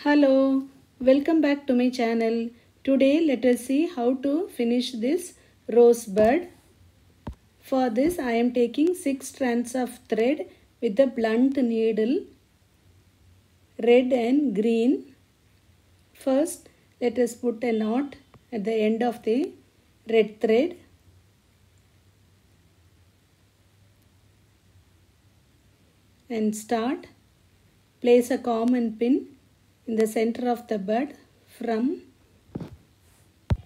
Hello, welcome back to my channel. Today let us see how to finish this rosebud. For this I am taking 6 strands of thread with the blunt needle, red and green. First let us put a knot at the end of the red thread. And start. Place a common pin in the center of the bud from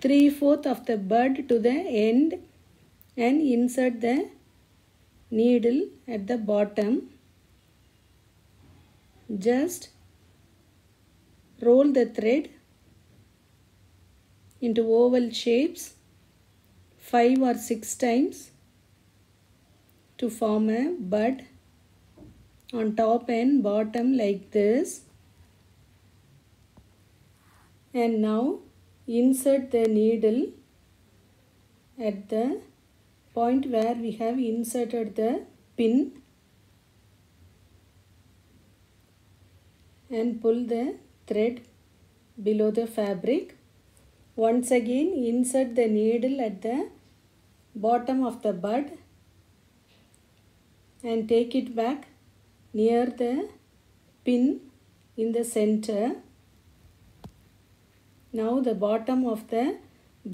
3/4 of the bud to the end and insert the needle at the bottom. Just roll the thread into oval shapes 5 or 6 times to form a bud on top and bottom like this. And now insert the needle at the point where we have inserted the pin and pull the thread below the fabric. Once again insert the needle at the bottom of the bud and take it back near the pin in the center. Now the bottom of the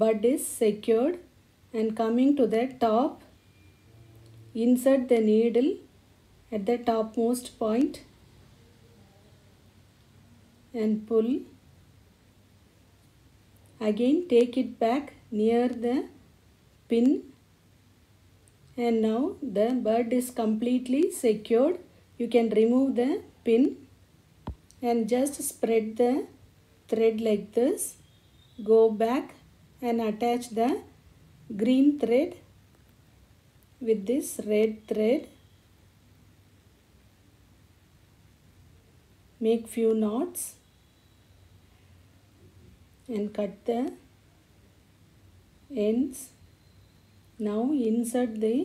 bud is secured, and coming to the top, insert the needle at the topmost point and pull. Again take it back near the pin, and now the bud is completely secured. You can remove the pin and just spread the thread like this. Go back and attach the green thread with this red thread. Make few knots and cut the ends. Now insert the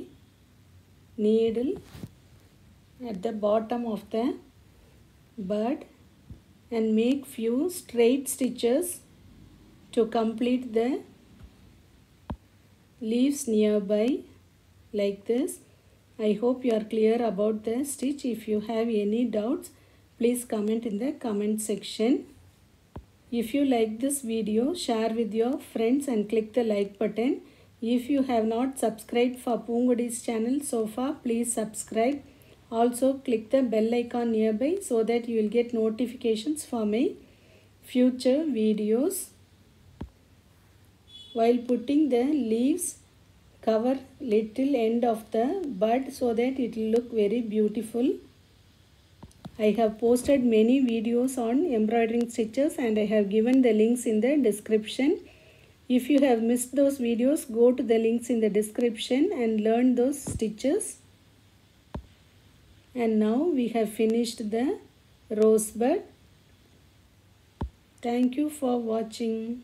needle at the bottom of the bud and make few straight stitches to complete the leaves nearby like this. I hope you are clear about the stitch. If you have any doubts, please comment in the comment section. If you like this video, share with your friends and click the like button. If you have not subscribed for Poongodi's channel so far, please subscribe. Also click the bell icon nearby so that you will get notifications for my future videos. While putting the leaves, cover little end of the bud so that it will look very beautiful. I have posted many videos on embroidering stitches and I have given the links in the description. If you have missed those videos, go to the links in the description and learn those stitches. And now we have finished the rosebud. Thank you for watching.